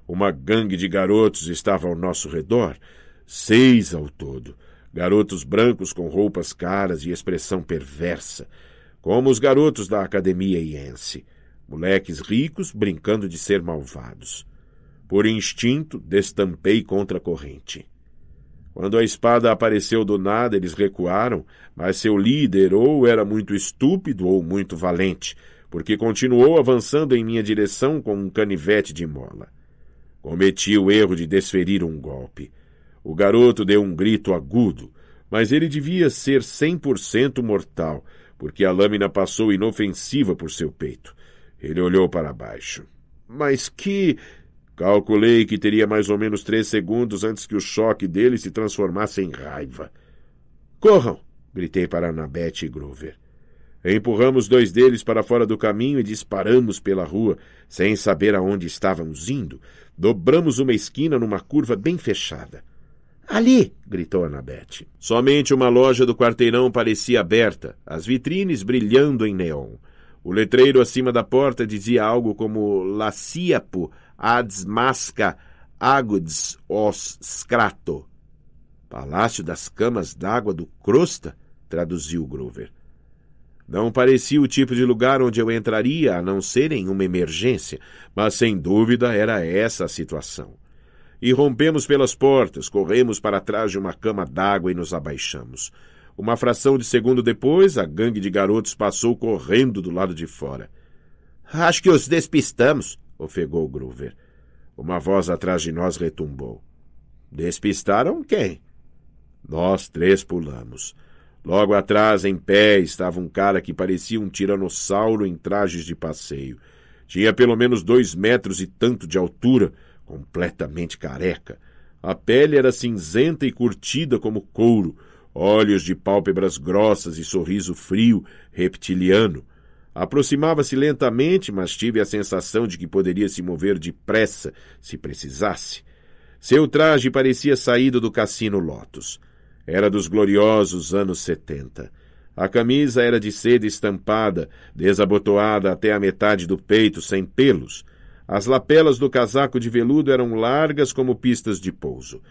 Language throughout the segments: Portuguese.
Uma gangue de garotos estava ao nosso redor, 6 ao todo. Garotos brancos com roupas caras e expressão perversa, como os garotos da academia iense. Moleques ricos brincando de ser malvados. Por instinto, destampei contra a corrente. Quando a espada apareceu do nada, eles recuaram, mas seu líder ou era muito estúpido ou muito valente, porque continuou avançando em minha direção com um canivete de mola. Cometi o erro de desferir um golpe. O garoto deu um grito agudo, mas ele devia ser 100% mortal, porque a lâmina passou inofensiva por seu peito. Ele olhou para baixo. Mas que... Calculei que teria mais ou menos 3 segundos antes que o choque dele se transformasse em raiva. Corram! Gritei para Annabeth e Grover. Empurramos 2 deles para fora do caminho e disparamos pela rua, sem saber aonde estávamos indo. Dobramos uma esquina numa curva bem fechada. Ali! Gritou Annabeth. Somente uma loja do quarteirão parecia aberta, as vitrines brilhando em neon. O letreiro acima da porta dizia algo como Laciapo ads masca aguds os scrato. Palácio das Camas d'Água do Crosta? Traduziu Grover. Não parecia o tipo de lugar onde eu entraria, a não ser em uma emergência, mas sem dúvida era essa a situação. E rompemos pelas portas, corremos para trás de uma cama d'água e nos abaixamos. Uma fração de segundo depois, a gangue de garotos passou correndo do lado de fora. — Acho que os despistamos, ofegou Grover. Uma voz atrás de nós retumbou. — Despistaram quem? Nós 3 pulamos. Logo atrás, em pé, estava um cara que parecia um tiranossauro em trajes de passeio. Tinha pelo menos 2 metros e tanto de altura, completamente careca. A pele era cinzenta e curtida como couro, olhos de pálpebras grossas e sorriso frio, reptiliano. Aproximava-se lentamente, mas tive a sensação de que poderia se mover depressa, se precisasse. Seu traje parecia saído do Cassino Lotus. Era dos gloriosos anos 70. A camisa era de seda estampada, desabotoada até a metade do peito, sem pelos. As lapelas do casaco de veludo eram largas como pistas de pouso.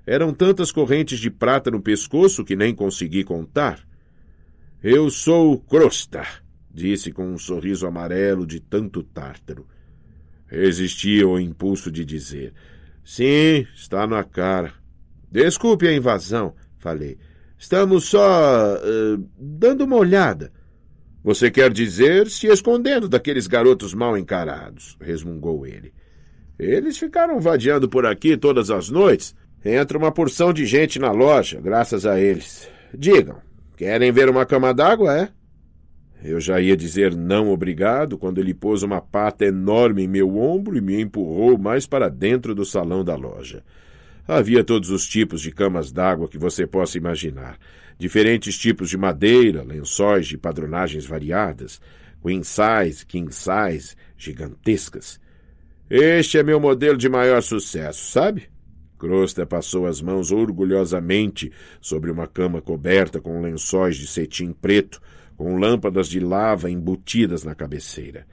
Eram tantas correntes de prata no pescoço que nem consegui contar. — Eu sou o Crosta, disse com um sorriso amarelo de tanto tártaro. Resisti ao impulso de dizer: — Sim, está na cara. — Desculpe a invasão, falei. Estamos só dando uma olhada. — Você quer dizer se escondendo daqueles garotos mal encarados, resmungou ele. Eles ficaram vadeando por aqui todas as noites. Entra uma porção de gente na loja, graças a eles. Digam, querem ver uma cama d'água, é? Eu já ia dizer não obrigado quando ele pôs uma pata enorme em meu ombro e me empurrou mais para dentro do salão da loja. Havia todos os tipos de camas d'água que você possa imaginar. Diferentes tipos de madeira, lençóis de padronagens variadas, queen size, king size, gigantescas. Este é meu modelo de maior sucesso, sabe? Crosta passou as mãos orgulhosamente sobre uma cama coberta com lençóis de cetim preto, com lâmpadas de lava embutidas na cabeceira.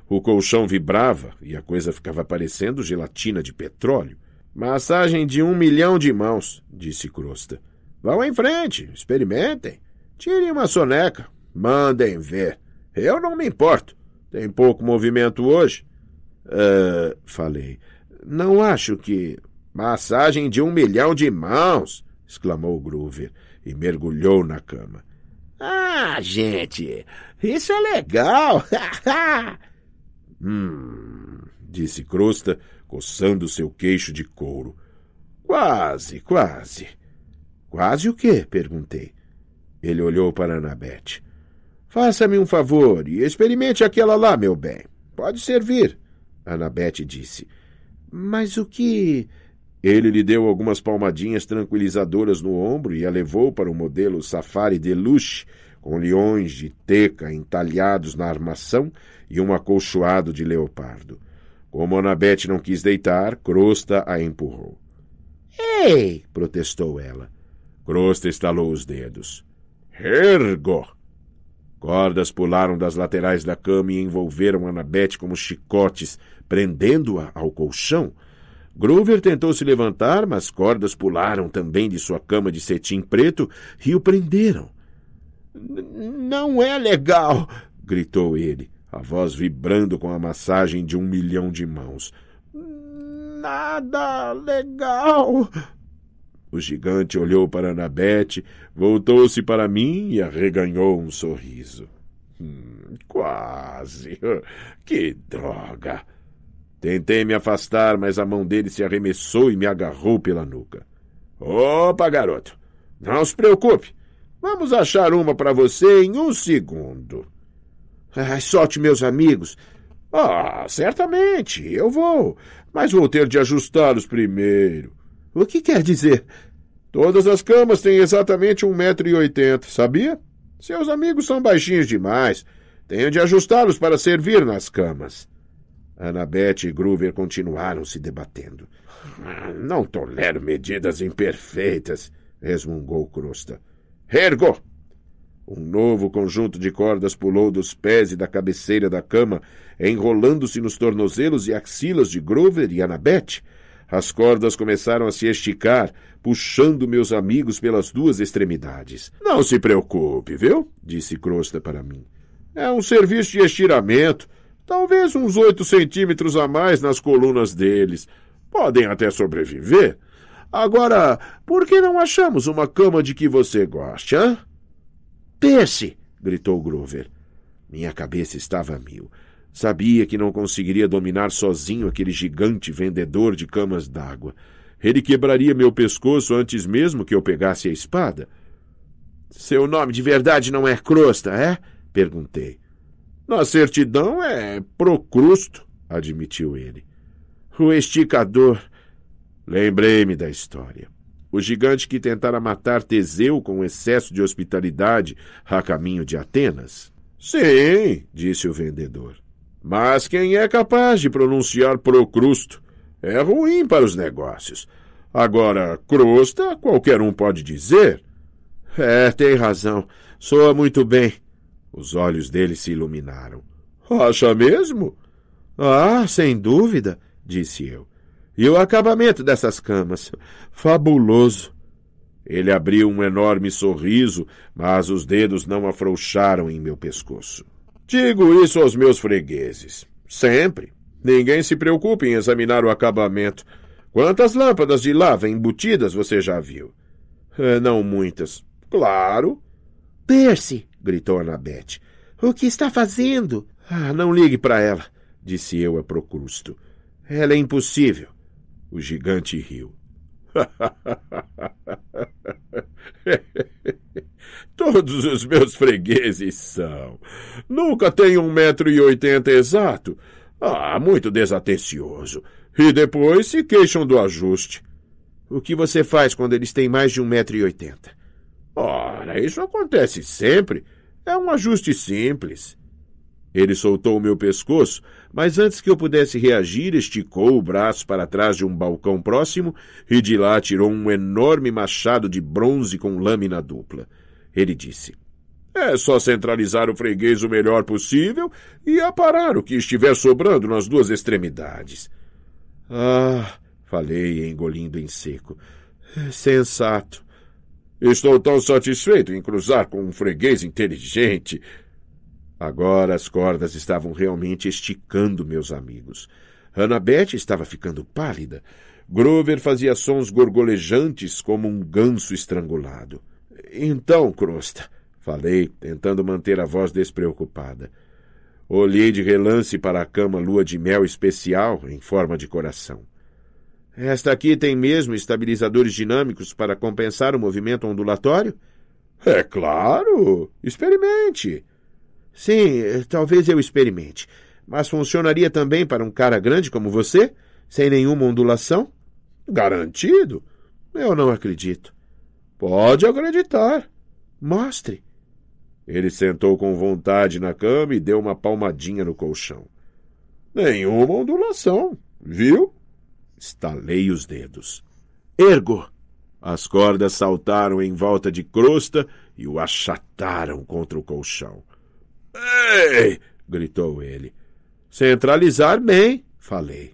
O colchão vibrava e a coisa ficava parecendo gelatina de petróleo. Massagem de 1 milhão de mãos, disse Crosta. Vão em frente, experimentem. Tirem uma soneca, mandem ver. Eu não me importo. Tem pouco movimento hoje. Falei. Não acho que... Massagem de 1 milhão de mãos, exclamou Grover e mergulhou na cama. Ah, gente, isso é legal. Disse Crosta, coçando seu queixo de couro. Quase, quase. Quase o quê? Perguntei. Ele olhou para Annabeth. Faça-me um favor e experimente aquela lá, meu bem. Pode servir, Annabeth disse. Mas o que... Ele lhe deu algumas palmadinhas tranquilizadoras no ombro e a levou para o modelo Safari Deluxe, com leões de teca entalhados na armação e um acolchoado de leopardo. Como Annabeth não quis deitar, Crosta a empurrou. Ei! Protestou ela. Crosta estalou os dedos. Ergo! Cordas pularam das laterais da cama e envolveram Annabeth como chicotes, prendendo-a ao colchão. Grover tentou se levantar, mas cordas pularam também de sua cama de cetim preto e o prenderam. Não é legal, gritou ele, a voz vibrando com a massagem de 1 milhão de mãos. Nada legal. O gigante olhou para Annabeth, voltou-se para mim e arreganhou um sorriso. Quase. Que droga. Tentei me afastar, mas a mão dele se arremessou e me agarrou pela nuca. Opa, garoto, não se preocupe. Vamos achar uma para você em 1 segundo. Solte meus amigos. Certamente, eu vou, mas vou ter de ajustá-los primeiro. O que quer dizer? Todas as camas têm exatamente 1,80 m, sabia? Seus amigos são baixinhos demais. Tenho de ajustá-los para servir nas camas. Annabeth e Grover continuaram se debatendo. Não tolero medidas imperfeitas, resmungou Crosta. Ergo! Um novo conjunto de cordas pulou dos pés e da cabeceira da cama, enrolando-se nos tornozelos e axilas de Grover e Annabeth. As cordas começaram a se esticar, puxando meus amigos pelas 2 extremidades. Não se preocupe, viu? Disse Crosta para mim. É um serviço de estiramento. Talvez uns 8 centímetros a mais nas colunas deles. Podem até sobreviver. Agora, por que não achamos uma cama de que você goste, hã? Percy! Gritou Grover. Minha cabeça estava a mil. Sabia que não conseguiria dominar sozinho aquele gigante vendedor de camas d'água. Ele quebraria meu pescoço antes mesmo que eu pegasse a espada. Seu nome de verdade não é Crosta, é? Perguntei. Na certidão é Procrusto, admitiu ele. O esticador. Lembrei-me da história. O gigante que tentara matar Teseu com excesso de hospitalidade a caminho de Atenas. Sim, disse o vendedor. Mas quem é capaz de pronunciar Procrusto? É ruim para os negócios. Agora, Crosta, qualquer um pode dizer. Tem razão. Soa muito bem. Os olhos dele se iluminaram. Acha mesmo? Sem dúvida, disse eu. E o acabamento dessas camas? Fabuloso. Ele abriu um enorme sorriso, mas os dedos não afrouxaram em meu pescoço. Digo isso aos meus fregueses. Sempre. Ninguém se preocupe em examinar o acabamento. Quantas lâmpadas de lava embutidas você já viu? Não muitas. Claro. Percy! Gritou Annabeth. O que está fazendo? Não ligue para ela, disse eu a Procrusto. Ela é impossível. O gigante riu. Todos os meus fregueses são. Nunca tenho 1,80 m exato. Muito desatencioso. E depois se queixam do ajuste. O que você faz quando eles têm mais de 1,80 m? Ora, isso acontece sempre. É um ajuste simples. Ele soltou o meu pescoço, mas antes que eu pudesse reagir, esticou o braço para trás de um balcão próximo e de lá tirou um enorme machado de bronze com lâmina dupla. Ele disse, é só centralizar o freguês o melhor possível e aparar o que estiver sobrando nas 2 extremidades. Falei, engolindo em seco. Sensato. Estou tão satisfeito em cruzar com um freguês inteligente. Agora as cordas estavam realmente esticando meus amigos. Annabeth estava ficando pálida. Grover fazia sons gorgolejantes como um ganso estrangulado. Então, Crosta, falei, tentando manter a voz despreocupada. Olhei de relance para a cama lua de mel especial em forma de coração. Esta aqui tem mesmo estabilizadores dinâmicos para compensar o movimento ondulatório? É claro! Experimente! Sim, talvez eu experimente. Mas funcionaria também para um cara grande como você? Sem nenhuma ondulação? Garantido? Eu não acredito. Pode acreditar. Mostre. Ele sentou com vontade na cama e deu uma palmadinha no colchão. Nenhuma ondulação, viu? Estalei os dedos. Ergo! As cordas saltaram em volta de Crosta e o achataram contra o colchão. Ei! Gritou ele. Centralizar bem, falei.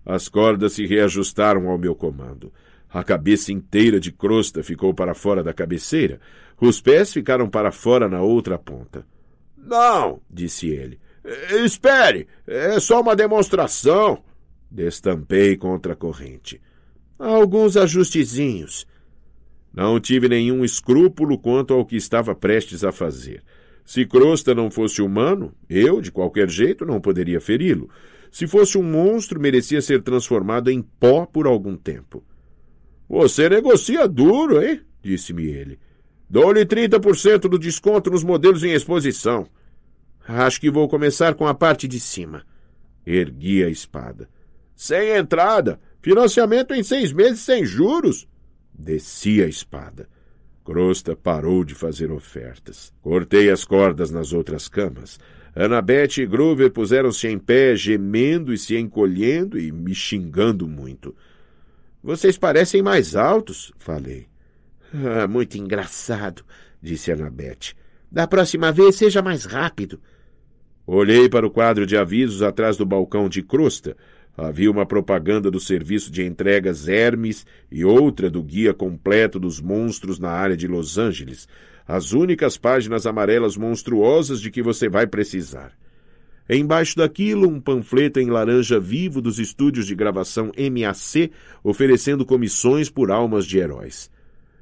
As cordas se reajustaram ao meu comando. A cabeça inteira de crosta ficou para fora da cabeceira. Os pés ficaram para fora na outra ponta. — Não, disse ele. — Espere, é só uma demonstração. Destampei contra a corrente. — Alguns ajustezinhos. Não tive nenhum escrúpulo quanto ao que estava prestes a fazer. Se crosta não fosse humano, eu, de qualquer jeito, não poderia feri-lo. Se fosse um monstro, merecia ser transformado em pó por algum tempo. — Você negocia duro, hein? Disse-me ele. — Dou-lhe 30% do desconto nos modelos em exposição. — Acho que vou começar com a parte de cima. Ergui a espada. — Sem entrada. Financiamento em 6 meses sem juros. Desci a espada. Crosta parou de fazer ofertas. Cortei as cordas nas outras camas. Annabeth e Groover puseram-se em pé, gemendo e se encolhendo e me xingando muito. — Vocês parecem mais altos, falei. — Muito engraçado, disse Annabeth. — Da próxima vez seja mais rápido. Olhei para o quadro de avisos atrás do balcão de Crosta. Havia uma propaganda do serviço de entregas Hermes e outra do guia completo dos monstros na área de Los Angeles, as únicas páginas amarelas monstruosas de que você vai precisar. Embaixo daquilo, um panfleto em laranja vivo dos estúdios de gravação MAC, oferecendo comissões por almas de heróis.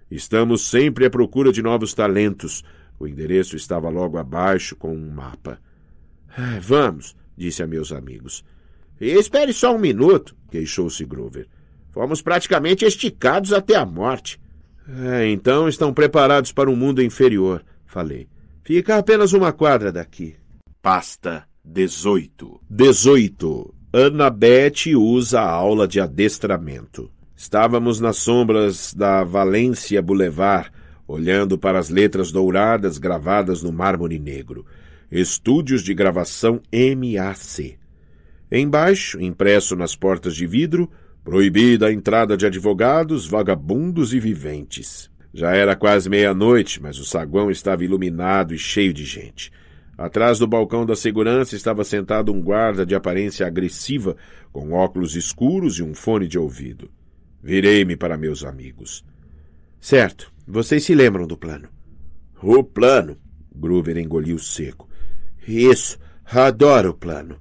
Estamos sempre à procura de novos talentos. O endereço estava logo abaixo, com um mapa. — Vamos, disse a meus amigos. — Espere só um minuto, queixou-se Groover. Fomos praticamente esticados até a morte. — Então estão preparados para um mundo inferior, falei. Fica apenas uma quadra daqui. Pasta 18. 18. Annabeth usa a aula de adestramento. Estávamos nas sombras da Valencia Boulevard, olhando para as letras douradas gravadas no mármore negro. Estúdios de gravação MAC. Embaixo, impresso nas portas de vidro, proibida a entrada de advogados, vagabundos e viventes. Já era quase meia-noite, mas o saguão estava iluminado e cheio de gente. Atrás do balcão da segurança estava sentado um guarda de aparência agressiva, com óculos escuros e um fone de ouvido. Virei-me para meus amigos. — Certo, vocês se lembram do plano? — O plano? Groover engoliu seco. — Isso, adoro o plano.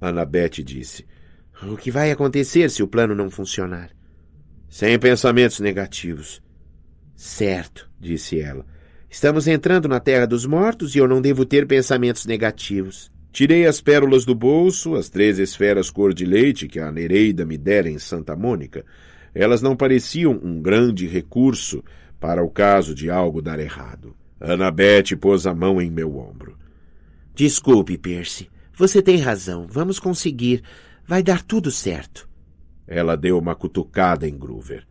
Annabeth disse. — O que vai acontecer se o plano não funcionar? — Sem pensamentos negativos. — Certo, disse ela. Estamos entrando na Terra dos Mortos e eu não devo ter pensamentos negativos. Tirei as pérolas do bolso, as 3 esferas cor de leite que a Nereida me dera em Santa Mônica. Elas não pareciam um grande recurso para o caso de algo dar errado. Annabeth pôs a mão em meu ombro. — Desculpe, Percy. Você tem razão. Vamos conseguir. Vai dar tudo certo. Ela deu uma cutucada em Groover.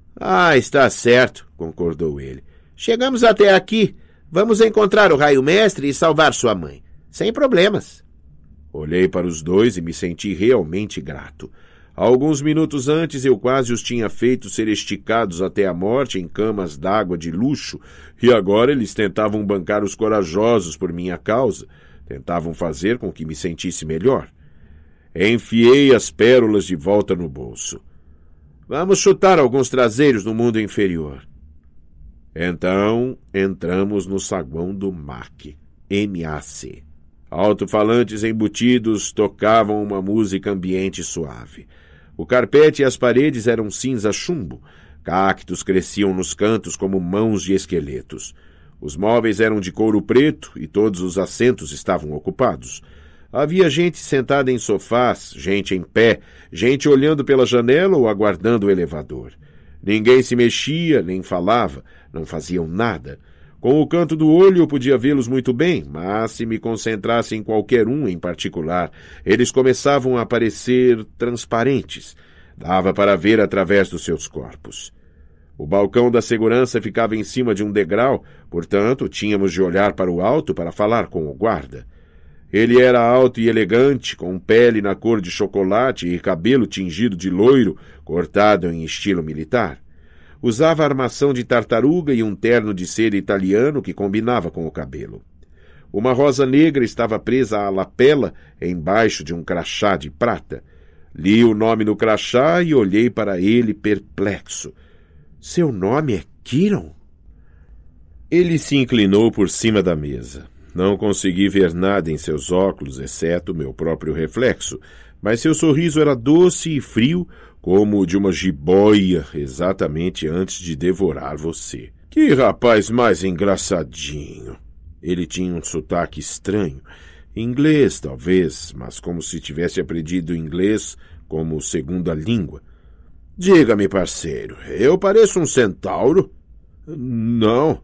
— está certo, concordou ele. Chegamos até aqui. Vamos encontrar o raio-mestre e salvar sua mãe. Sem problemas. Olhei para os dois e me senti realmente grato. Alguns minutos antes eu quase os tinha feito ser esticados até a morte em camas d'água de luxo, e agora eles tentavam bancar os corajosos por minha causa. Tentavam fazer com que me sentisse melhor. Enfiei as pérolas de volta no bolso. Vamos chutar alguns traseiros no mundo inferior. Então, entramos no saguão do MAC. Alto-falantes embutidos tocavam uma música ambiente suave. O carpete e as paredes eram cinza chumbo. Cactos cresciam nos cantos como mãos de esqueletos. Os móveis eram de couro preto e todos os assentos estavam ocupados. Havia gente sentada em sofás, gente em pé, gente olhando pela janela ou aguardando o elevador. Ninguém se mexia, nem falava, não faziam nada. Com o canto do olho eu podia vê-los muito bem, mas se me concentrasse em qualquer um em particular, eles começavam a aparecer transparentes. Dava para ver através dos seus corpos. O balcão da segurança ficava em cima de um degrau, portanto, tínhamos de olhar para o alto para falar com o guarda. Ele era alto e elegante, com pele na cor de chocolate e cabelo tingido de loiro, cortado em estilo militar. Usava armação de tartaruga e um terno de seda italiano que combinava com o cabelo. Uma rosa negra estava presa à lapela embaixo de um crachá de prata. Li o nome no crachá e olhei para ele perplexo. Seu nome é Kiron? Ele se inclinou por cima da mesa. Não consegui ver nada em seus óculos, exceto meu próprio reflexo, mas seu sorriso era doce e frio, como o de uma jiboia, exatamente antes de devorar você. Que rapaz mais engraçadinho! Ele tinha um sotaque estranho. Inglês, talvez, mas como se tivesse aprendido inglês como segunda língua. Diga-me, parceiro, eu pareço um centauro? Não.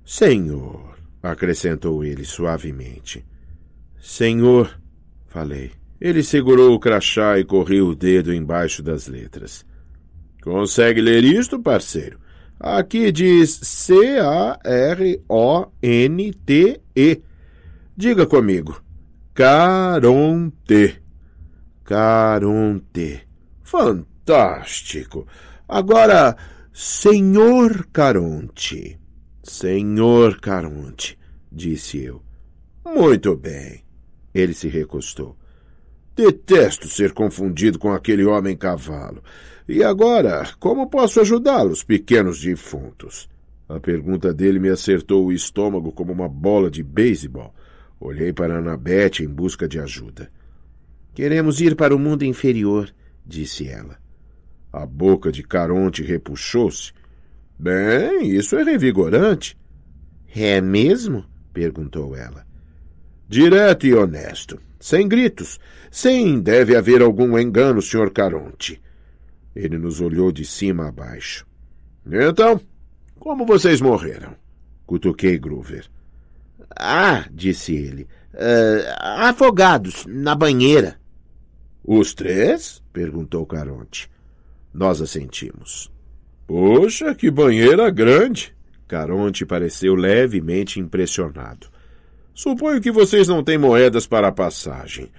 Senhor, acrescentou ele suavemente. Senhor, falei. Ele segurou o crachá e correu o dedo embaixo das letras. Consegue ler isto, parceiro? Aqui diz C-A-R-O-N-T-E. Diga comigo. Caronte. Caronte. Fantástico. Agora, Senhor Caronte. Senhor Caronte, disse eu. Muito bem. Ele se recostou. Detesto ser confundido com aquele homem-cavalo. E agora, como posso ajudá-los, pequenos defuntos? A pergunta dele me acertou o estômago como uma bola de beisebol. Olhei para Annabeth em busca de ajuda. Queremos ir para o mundo inferior, disse ela. A boca de Caronte repuxou-se. Bem, isso é revigorante. É mesmo? Perguntou ela. Direto e honesto, sem gritos. Sim, deve haver algum engano, Sr. Caronte. Ele nos olhou de cima a baixo. Então, como vocês morreram? Cutuquei Groover. Ah, disse ele, afogados, na banheira. Os três? Perguntou Caronte. Nós assentimos. Poxa, que banheira grande! Caronte pareceu levemente impressionado. Suponho que vocês não têm moedas para a passagem.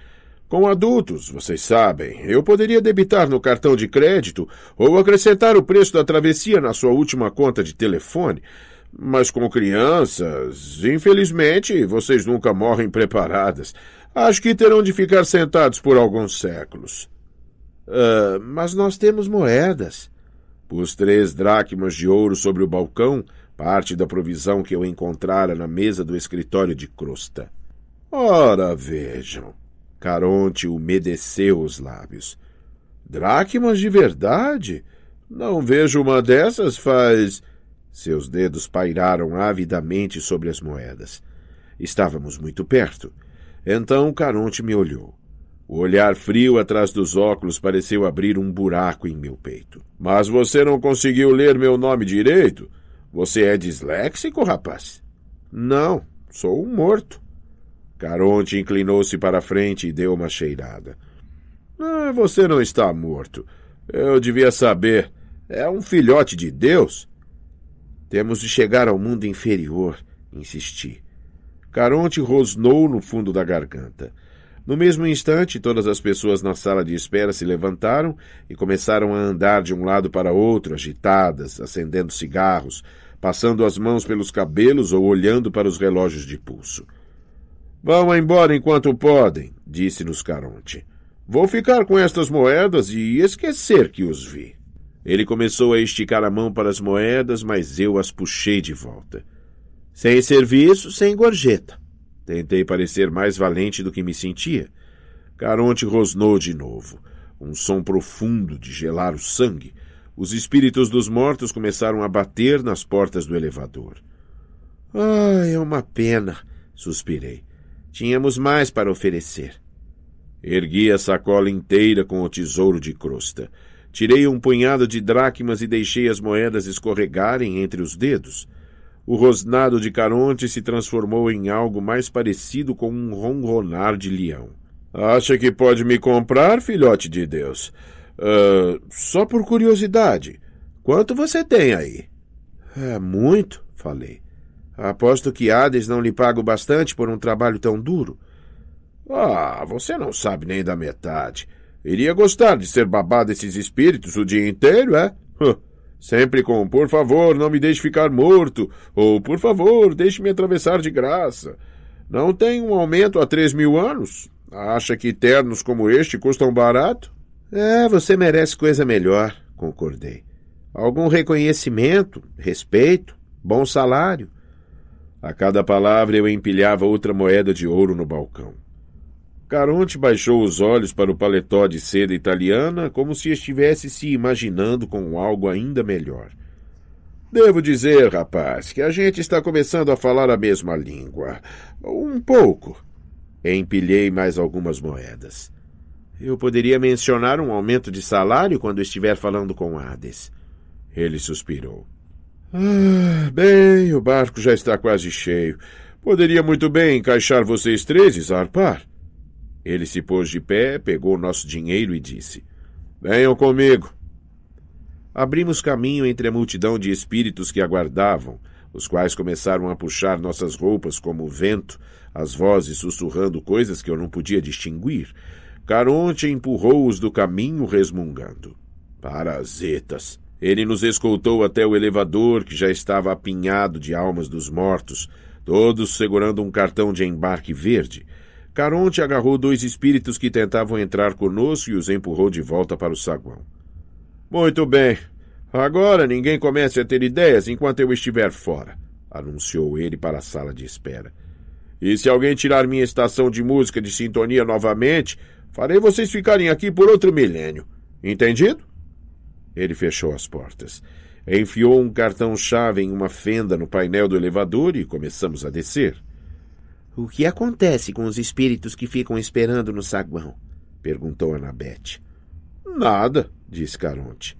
Com adultos, vocês sabem, eu poderia debitar no cartão de crédito ou acrescentar o preço da travessia na sua última conta de telefone. Mas com crianças, infelizmente, vocês nunca morrem preparadas. Acho que terão de ficar sentados por alguns séculos. Mas nós temos moedas. Pus 3 dracmas de ouro sobre o balcão, parte da provisão que eu encontrara na mesa do escritório de crosta. Ora, vejam. Caronte umedeceu os lábios. Dracmas de verdade? Não vejo uma dessas faz... Seus dedos pairaram avidamente sobre as moedas. Estávamos muito perto. Então Caronte me olhou. O olhar frio atrás dos óculos pareceu abrir um buraco em meu peito. Mas você não conseguiu ler meu nome direito? Você é disléxico, rapaz? Não, sou um morto. Caronte inclinou-se para a frente e deu uma cheirada. Você não está morto. Eu devia saber. É um filhote de Deus. Temos de chegar ao mundo inferior, insisti. Caronte rosnou no fundo da garganta. No mesmo instante, todas as pessoas na sala de espera se levantaram e começaram a andar de um lado para outro, agitadas, acendendo cigarros, passando as mãos pelos cabelos ou olhando para os relógios de pulso. Vão embora enquanto podem, disse-nos Caronte. Vou ficar com estas moedas e esquecer que os vi. Ele começou a esticar a mão para as moedas, mas eu as puxei de volta. Sem serviço, sem gorjeta. Tentei parecer mais valente do que me sentia. Caronte rosnou de novo. Um som profundo de gelar o sangue. Os espíritos dos mortos começaram a bater nas portas do elevador. É uma pena, suspirei. Tínhamos mais para oferecer. Ergui a sacola inteira com o tesouro de crosta. Tirei um punhado de dracmas e deixei as moedas escorregarem entre os dedos. O rosnado de Caronte se transformou em algo mais parecido com um ronronar de leão. Acha que pode me comprar, filhote de Deus? Só por curiosidade. Quanto você tem aí? Muito, falei. Aposto que Hades não lhe paga o bastante por um trabalho tão duro. Você não sabe nem da metade. Iria gostar de ser babá desses espíritos o dia inteiro, é? Sempre com, por favor, não me deixe ficar morto, ou, por favor, deixe-me atravessar de graça. Não tem um aumento há 3.000 anos? Acha que ternos como este custam barato? Você merece coisa melhor, concordei. Algum reconhecimento, respeito, bom salário. A cada palavra eu empilhava outra moeda de ouro no balcão. Caronte baixou os olhos para o paletó de seda italiana como se estivesse se imaginando com algo ainda melhor. Devo dizer, rapaz, que a gente está começando a falar a mesma língua. Um pouco. Empilhei mais algumas moedas. Eu poderia mencionar um aumento de salário quando estiver falando com Hades. Ele suspirou. Bem, o barco já está quase cheio. Poderia muito bem encaixar vocês três e zarpar. Ele se pôs de pé, pegou nosso dinheiro e disse: Venham comigo. Abrimos caminho entre a multidão de espíritos que aguardavam, os quais começaram a puxar nossas roupas como o vento, as vozes sussurrando coisas que eu não podia distinguir. Caronte empurrou-os do caminho resmungando. Parasitas! Ele nos escoltou até o elevador, que já estava apinhado de almas dos mortos, todos segurando um cartão de embarque verde. Caronte agarrou 2 espíritos que tentavam entrar conosco e os empurrou de volta para o saguão. Muito bem. Agora ninguém comece a ter ideias enquanto eu estiver fora, anunciou ele para a sala de espera. E se alguém tirar minha estação de música de sintonia novamente, farei vocês ficarem aqui por outro milênio. Entendido? Ele fechou as portas. Enfiou um cartão-chave em uma fenda no painel do elevador e começamos a descer. O que acontece com os espíritos que ficam esperando no saguão? Perguntou Annabeth. Nada, disse Caronte.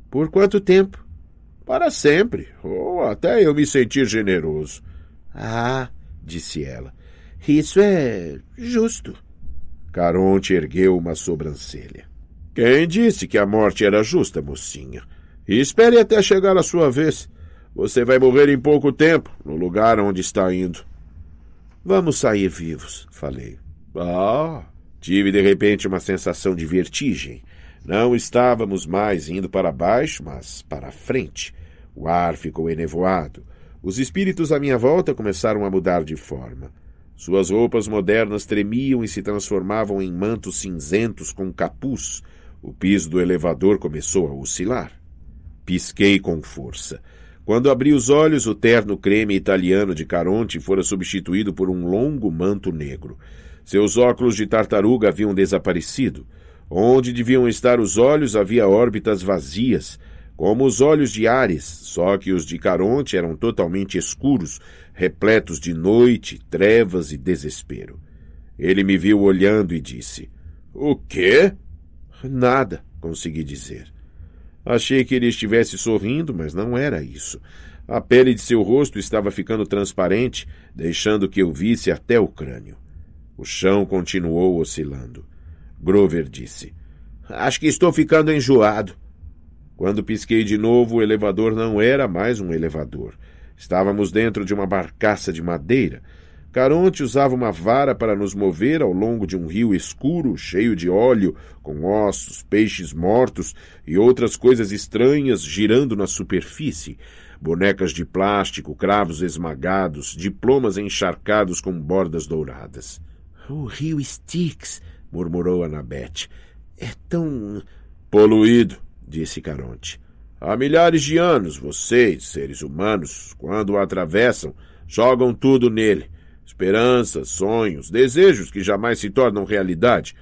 Por quanto tempo? Para sempre, ou até eu me sentir generoso. Disse ela. Isso é justo. Caronte ergueu uma sobrancelha. Quem disse que a morte era justa, mocinha? Espere até chegar a sua vez. Você vai morrer em pouco tempo, no lugar onde está indo. Vamos sair vivos, falei. Tive de repente uma sensação de vertigem. Não estávamos mais indo para baixo, mas para a frente. O ar ficou enevoado. Os espíritos à minha volta começaram a mudar de forma. Suas roupas modernas tremiam e se transformavam em mantos cinzentos com capuz. O piso do elevador começou a oscilar. Pisquei com força. Quando abri os olhos, o terno creme italiano de Caronte fora substituído por um longo manto negro. Seus óculos de tartaruga haviam desaparecido. Onde deviam estar os olhos havia órbitas vazias, como os olhos de Ares, só que os de Caronte eram totalmente escuros, repletos de noite, trevas e desespero. Ele me viu olhando e disse: O quê? Nada, consegui dizer. Achei que ele estivesse sorrindo, mas não era isso. A pele de seu rosto estava ficando transparente, deixando que eu visse até o crânio. O chão continuou oscilando. Grover disse: Acho que estou ficando enjoado. Quando pisquei de novo, o elevador não era mais um elevador. Estávamos dentro de uma barcaça de madeira. Caronte usava uma vara para nos mover ao longo de um rio escuro, cheio de óleo, com ossos, peixes mortos e outras coisas estranhas girando na superfície. Bonecas de plástico, cravos esmagados, diplomas encharcados com bordas douradas. O rio Styx, murmurou Annabeth. É tão... poluído, disse Caronte. Há milhares de anos, vocês, seres humanos, quando o atravessam, jogam tudo nele. Esperanças, sonhos, desejos que jamais se tornam realidade.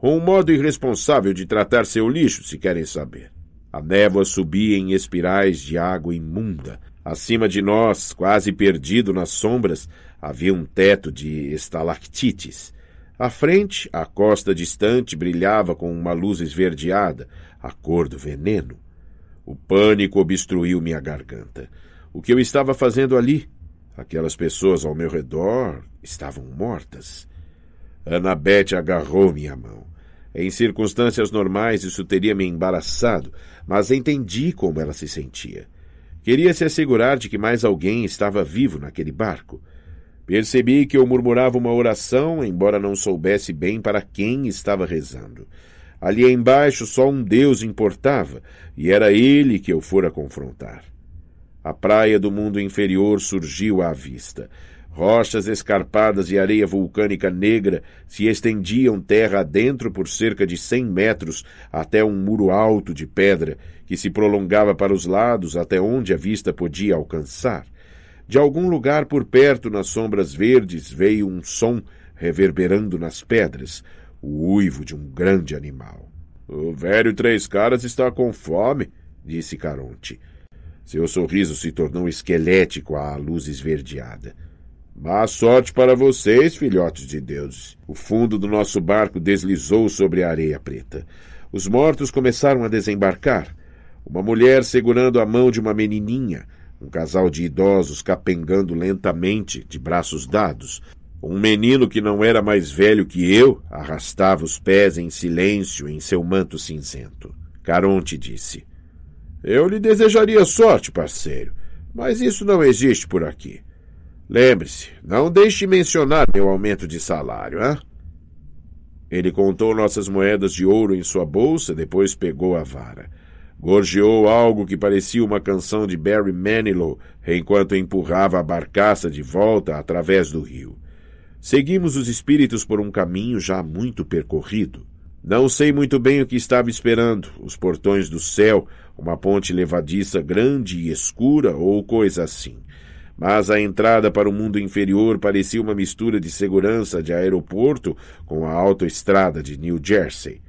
Um modo irresponsável de tratar seu lixo, se querem saber. A névoa subia em espirais de água imunda. Acima de nós, quase perdido nas sombras, havia um teto de estalactites. À frente, a costa distante brilhava com uma luz esverdeada, a cor do veneno. O pânico obstruiu minha garganta. O que eu estava fazendo ali? Aquelas pessoas ao meu redor estavam mortas. Annabeth agarrou minha mão. Em circunstâncias normais isso teria me embaraçado, mas entendi como ela se sentia. Queria se assegurar de que mais alguém estava vivo naquele barco. Percebi que eu murmurava uma oração, embora não soubesse bem para quem estava rezando. Ali embaixo só um Deus importava, e era ele que eu fora confrontar. A praia do mundo inferior surgiu à vista. Rochas escarpadas e areia vulcânica negra se estendiam terra adentro por cerca de 100 metros até um muro alto de pedra que se prolongava para os lados até onde a vista podia alcançar. De algum lugar por perto, nas sombras verdes, veio um som reverberando nas pedras, o uivo de um grande animal. "O velho Três Caras está com fome", disse Caronte. Seu sorriso se tornou esquelético à luz esverdeada. "Má sorte para vocês, filhotes de deuses." O fundo do nosso barco deslizou sobre a areia preta. Os mortos começaram a desembarcar. Uma mulher segurando a mão de uma menininha, um casal de idosos capengando lentamente, de braços dados. Um menino que não era mais velho que eu arrastava os pés em silêncio em seu manto cinzento. Caronte disse: "Eu lhe desejaria sorte, parceiro, mas isso não existe por aqui. Lembre-se, não deixe de mencionar meu aumento de salário, hein?" Ele contou nossas moedas de ouro em sua bolsa, depois pegou a vara. Gorjeou algo que parecia uma canção de Barry Manilow enquanto empurrava a barcaça de volta através do rio. Seguimos os espíritos por um caminho já muito percorrido. Não sei muito bem o que estava esperando, os portões do céu, uma ponte levadiça grande e escura ou coisa assim. Mas a entrada para o mundo inferior parecia uma mistura de segurança de aeroporto com a autoestrada de New Jersey.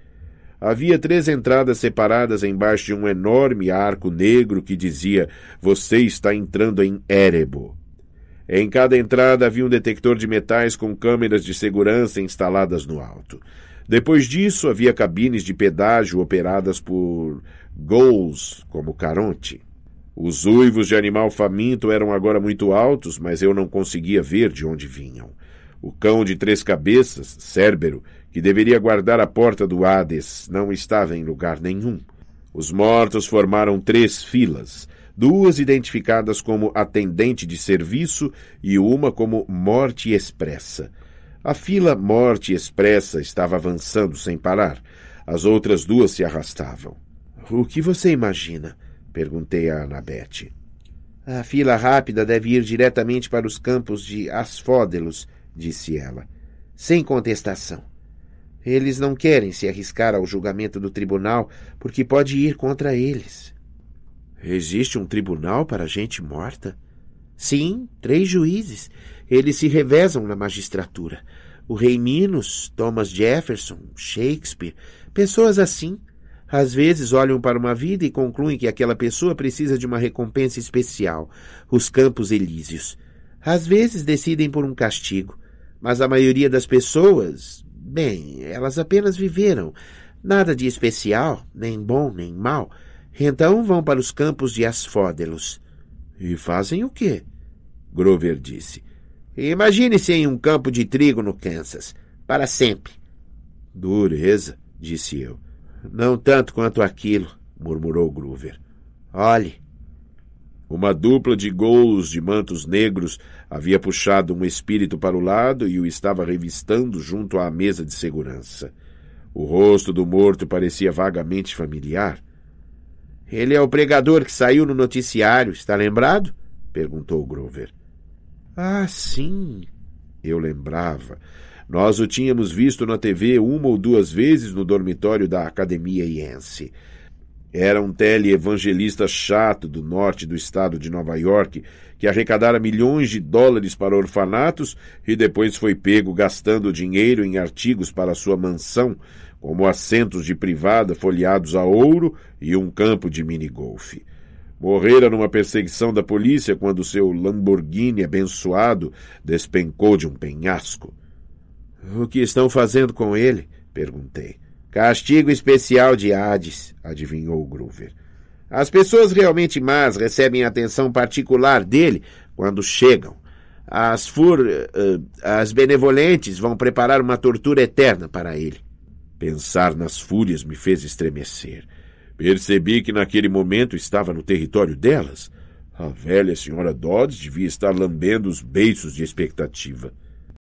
Havia 3 entradas separadas embaixo de um enorme arco negro que dizia: "Você está entrando em Erebo." Em cada entrada havia um detector de metais com câmeras de segurança instaladas no alto. Depois disso, havia cabines de pedágio operadas por ghouls, como Caronte. Os uivos de animal faminto eram agora muito altos, mas eu não conseguia ver de onde vinham. O cão de 3 cabeças, Cérbero, que deveria guardar a porta do Hades, não estava em lugar nenhum. Os mortos formaram 3 filas, 2 identificadas como atendente de serviço e uma como morte expressa. A fila morte expressa estava avançando sem parar. As outras 2 se arrastavam. "O que você imagina?" perguntei a Annabeth. "A fila rápida deve ir diretamente para os campos de Asfódelos", disse ela, sem contestação. "Eles não querem se arriscar ao julgamento do tribunal porque pode ir contra eles." "Existe um tribunal para gente morta?" "Sim, 3 juízes. Eles se revezam na magistratura. O rei Minos, Thomas Jefferson, Shakespeare, pessoas assim. Às vezes olham para uma vida e concluem que aquela pessoa precisa de uma recompensa especial, os Campos Elíseos. Às vezes decidem por um castigo, mas a maioria das pessoas, bem, elas apenas viveram. Nada de especial, nem bom nem mal. Então vão para os campos de Asfódelos." "E fazem o quê?" Grover disse. "Imagine-se em um campo de trigo no Kansas, para sempre." "Dureza", disse eu. "Não tanto quanto aquilo", murmurou Grover. "Olhe." Uma dupla de ghouls de mantos negros havia puxado um espírito para o lado e o estava revistando junto à mesa de segurança. O rosto do morto parecia vagamente familiar. "Ele é o pregador que saiu no noticiário, está lembrado?" perguntou Grover. "Ah, sim." Eu lembrava. Nós o tínhamos visto na TV 1 ou 2 vezes no dormitório da Academia Yancey. Era um teleevangelista chato do norte do estado de Nova York que arrecadara milhões de dólares para orfanatos e depois foi pego gastando dinheiro em artigos para sua mansão, como assentos de privada folheados a ouro e um campo de minigolfe. Morrera numa perseguição da polícia quando seu Lamborghini abençoado despencou de um penhasco. "O que estão fazendo com ele?" perguntei. "Castigo especial de Hades", adivinhou Grover. "As pessoas realmente más recebem atenção particular dele quando chegam. As benevolentes vão preparar uma tortura eterna para ele." Pensar nas fúrias me fez estremecer. Percebi que naquele momento estava no território delas. A velha senhora Dodds devia estar lambendo os beiços de expectativa.